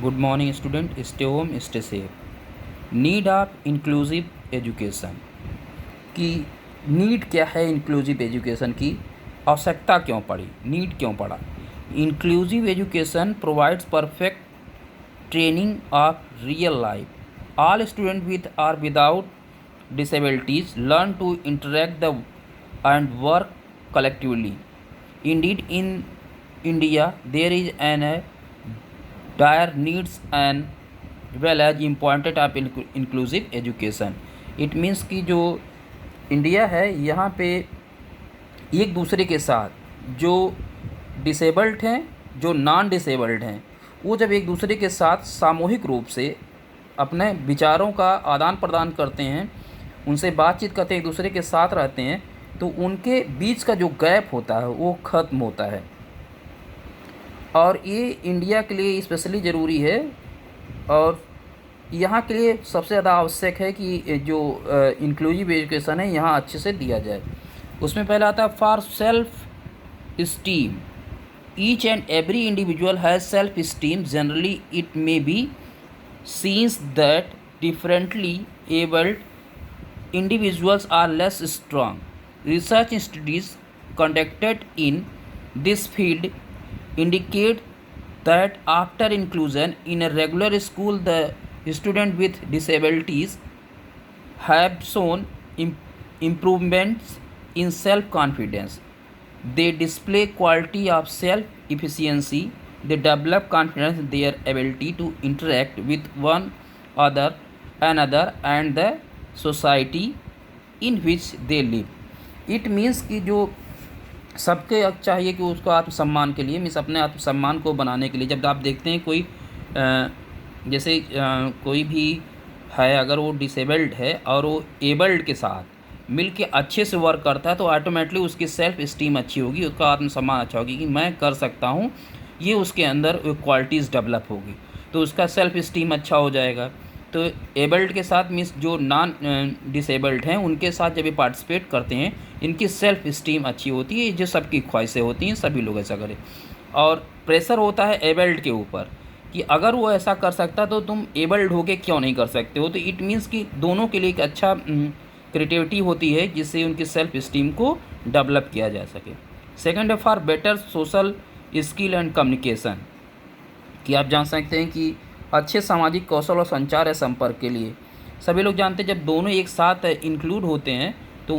Good morning student, stay home stay safe. Need of inclusive education की need क्या है? Inclusive education की आवश्यकता क्यों पड़ी? नीड क्यों पड़ा? Inclusive education provides perfect training of real life. All student with और without disabilities learn to interact and work collectively. Indeed, in India, there is an dire needs and well as important of inclusive education. It means कि जो India है यहाँ पे एक दूसरे के साथ जो डिसेबल्ड हैं, जो नॉन डिसेबल्ड हैं, वो जब एक दूसरे के साथ सामूहिक रूप से अपने विचारों का आदान प्रदान करते हैं, उनसे बातचीत करते हैं, एक दूसरे के साथ रहते हैं, तो उनके बीच का जो गैप होता है वो ख़त्म होता है। और ये इंडिया के लिए स्पेशली ज़रूरी है और यहाँ के लिए सबसे ज़्यादा आवश्यक है कि जो इंक्लूसिव एजुकेशन है यहाँ अच्छे से दिया जाए। उसमें पहला आता है for self esteem. Each and every individual has self esteem. Generally it may be scenes that differently abled individuals are less strong. Research studies conducted in this field indicate that after inclusion in a regular school, the students with disabilities have shown improvements in self-confidence. They display quality of self-efficiency. They develop confidence in their ability to interact with one another and the society in which they live. It means कि जो सबके चाहिए कि उसको आत्मसम्मान के लिए, means अपने आत्मसम्मान को बनाने के लिए, जब आप देखते हैं कोई जैसे कोई भी है, अगर वो डिसेबल्ड है और वो एबल्ड के साथ मिल के अच्छे से वर्क करता है तो ऑटोमेटिकली उसकी सेल्फ इस्टीम अच्छी होगी, उसका आत्मसम्मान अच्छा होगी कि मैं कर सकता हूँ, ये उसके अंदर क्वालिटीज़ डेवलप होगी, तो उसका सेल्फ इस्टीम अच्छा हो जाएगा। तो एबल्ड के साथ मीन्स जो नॉन डिसेबल्ड हैं उनके साथ जब ये पार्टिसिपेट करते हैं, इनकी सेल्फ इस्टीम अच्छी होती है, जो सबकी ख्वाहिशें होती हैं, सभी लोग ऐसा करें। और प्रेशर होता है एबल्ड के ऊपर कि अगर वो ऐसा कर सकता तो तुम एबल्ड होके क्यों नहीं कर सकते हो। तो इट मीन्स कि दोनों के लिए एक अच्छा क्रिएटिविटी होती है जिससे उनकी सेल्फ इस्टीम को डेवलप किया जा सके। सेकेंड है for better social skill and communication, कि आप जान सकते हैं कि अच्छे सामाजिक कौशल और संचार है संपर्क के लिए। सभी लोग जानते हैं जब दोनों एक साथ इंक्लूड होते हैं तो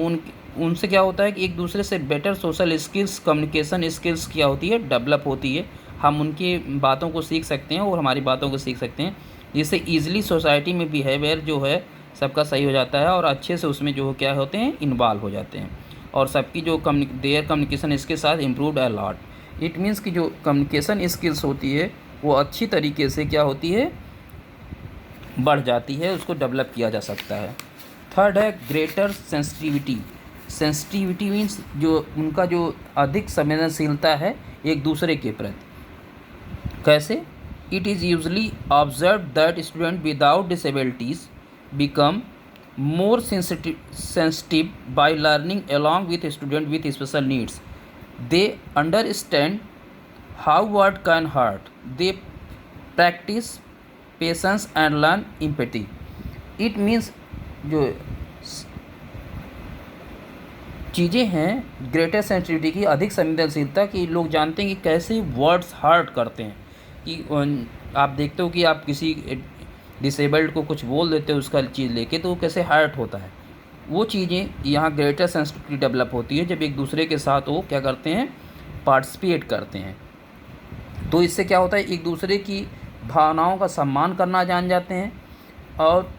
उनसे क्या होता है कि एक दूसरे से better social skills, communication skills क्या होती है, डेवलप होती है। हम उनकी बातों को सीख सकते हैं और हमारी बातों को सीख सकते हैं, जिससे ईजिली सोसाइटी में बिहेवियर जो है सबका सही हो जाता है और अच्छे से उसमें जो क्या होते हैं, इन्वॉल्व हो जाते हैं और सबकी जो देयर कम्युनिकेशन इसके साथ improved a lot. It means कि जो कम्युनिकेशन स्किल्स होती है वो अच्छी तरीके से क्या होती है, बढ़ जाती है, उसको डेवलप किया जा सकता है। थर्ड है ग्रेटर सेंसिटिविटी। सेंसिटिविटी मीन्स जो उनका जो अधिक संवेदनशीलता है एक दूसरे के प्रति। कैसे? It is usually observe that student without disabilities become more sensitive by learning along with student with special needs. They understand how word can hurt. They practice patience and learn empathy. It means जो चीज़ें हैं greater sensitivity की, अधिक संवेदनशीलता की, लोग जानते हैं कि कैसे वर्ड्स हर्ट करते हैं। कि आप देखते हो कि आप किसी डिसेबल्ड को कुछ बोल देते हो उसका चीज़ लेके तो वो कैसे हर्ट होता है। वो चीज़ें यहाँ ग्रेटर सेंसिटिविटी डेवलप होती है जब एक दूसरे के साथ वो क्या करते हैं, पार्टिसिपेट करते हैं। तो इससे क्या होता है, एक दूसरे की भावनाओं का सम्मान करना जान जाते हैं और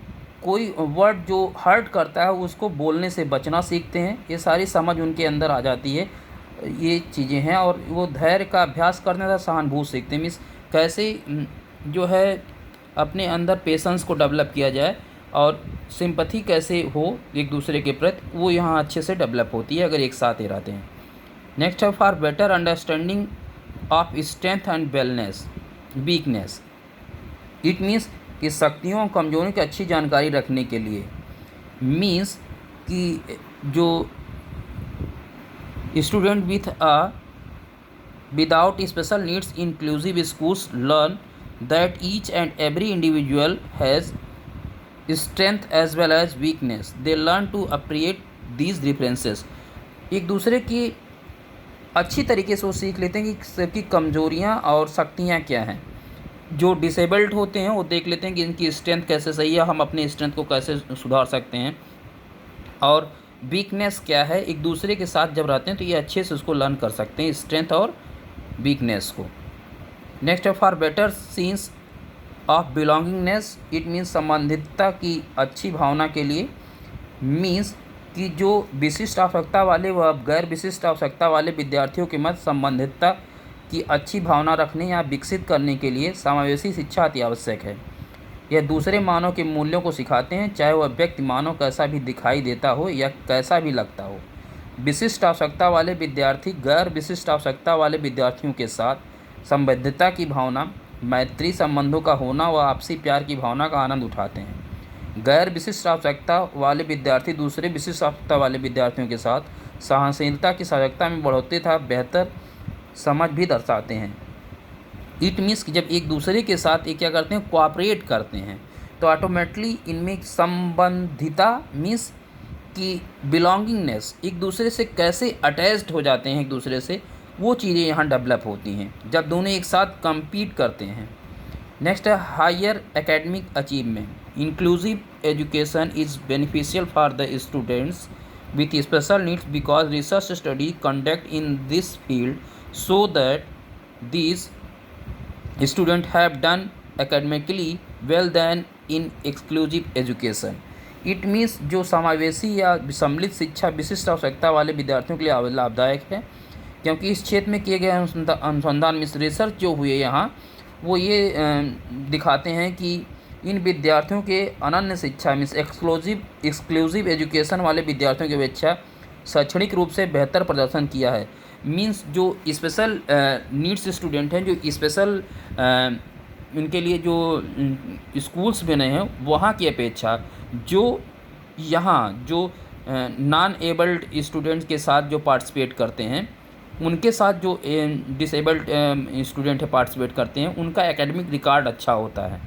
कोई वर्ड जो हर्ट करता है उसको बोलने से बचना सीखते हैं। ये सारी समझ उनके अंदर आ जाती है, ये चीज़ें हैं। और वो धैर्य का अभ्यास करने का सहानुभूति सीखते हैं। मीन्स कैसे जो है अपने अंदर पेशेंस को डेवलप किया जाए और सिंपैथी कैसे हो एक दूसरे के प्रति, वो यहाँ अच्छे से डेवलप होती है अगर एक साथ ही रहते हैं। नेक्स्ट है for better understanding of strength and weakness. It means कि शक्तियों और कमजोरियों की अच्छी जानकारी रखने के लिए। मीन्स कि जो student without special needs inclusive schools learn that each and every individual has strength as well as weakness. They learn to appreciate these differences. एक दूसरे की अच्छी तरीके से वो सीख लेते हैं कि सबकी कमज़ोरियाँ और शक्तियाँ क्या हैं। जो डिसेबल्ड होते हैं वो देख लेते हैं कि इनकी स्ट्रेंथ कैसे सही है, हम अपनी स्ट्रेंथ को कैसे सुधार सकते हैं, और वीकनेस क्या है। एक दूसरे के साथ जब रहते हैं तो ये अच्छे से उसको लर्न कर सकते हैं, स्ट्रेंथ और वीकनेस को। नेक्स्ट है for better sense of belongingness, it means संबंधितता की अच्छी भावना के लिए, मीन्स कि जो विशिष्ट आवश्यकता वाले व गैर विशिष्ट आवश्यकता वाले विद्यार्थियों के मध्य संबंधितता की अच्छी भावना रखने या विकसित करने के लिए समावेशी शिक्षा अति आवश्यक है। यह दूसरे मानव के मूल्यों को सिखाते हैं, चाहे वह व्यक्ति मानव कैसा भी दिखाई देता हो या कैसा भी लगता हो। विशिष्ट आवश्यकता वाले विद्यार्थी गैर विशिष्ट आवश्यकता वाले विद्यार्थियों के साथ संबद्धता की भावना, मैत्री संबंधों का होना व आपसी प्यार की भावना का आनंद उठाते हैं। गैर विशिष्ट आवश्यकता वाले विद्यार्थी दूसरे विशिष्ट आवश्यकता वाले विद्यार्थियों के साथ सहनशीलता की सजगता में बढ़ोतरी तथा बेहतर समझ भी दर्शाते हैं। इट मीन्स कि जब एक दूसरे के साथ ये क्या करते हैं, कोऑपरेट करते हैं, तो ऑटोमेटिकली इनमें संबंधिता मीन्स कि बिलोंगिंगनेस, एक दूसरे से कैसे अटैच्ड हो जाते हैं एक दूसरे से, वो चीज़ें यहाँ डेवलप होती हैं जब दोनों एक साथ compete करते हैं। नेक्स्ट है higher academic achievement. Inclusive education is beneficial for the students with special needs because research study conduct in this field show that these students have done academically well than in exclusive education. It means जो समावेशी या सम्मिलित शिक्षा विशिष्ट आवश्यकता वाले विद्यार्थियों के लिए लाभदायक है, क्योंकि इस क्षेत्र में किए गए अनुसंधान में रिसर्च जो हुए यहाँ वो ये दिखाते हैं कि इन विद्यार्थियों के अनन्य शिक्षा मीन्स एक्सक्लूसिव एजुकेशन वाले विद्यार्थियों की अपेक्षा शैक्षणिक रूप से बेहतर प्रदर्शन किया है। मीन्स जो स्पेशल नीड्स स्टूडेंट हैं, जो स्पेशल इनके लिए जो स्कूल्स बने हैं वहाँ की अपेक्षा जो यहाँ जो नॉन एबल्ड स्टूडेंट्स के साथ जो पार्टिसिपेट करते हैं, उनके साथ जो डिसेबल्ड स्टूडेंट है पार्टिसिपेट करते हैं, उनका एकेडमिक रिकॉर्ड अच्छा होता है,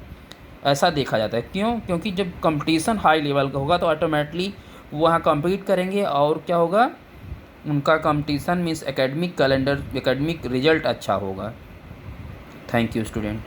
ऐसा देखा जाता है। क्यों? क्योंकि जब कंपटीशन हाई लेवल का होगा तो ऑटोमेटिकली वहाँ कम्पीट करेंगे और क्या होगा, उनका competition means academic calendar, academic result अच्छा होगा। Thank you student.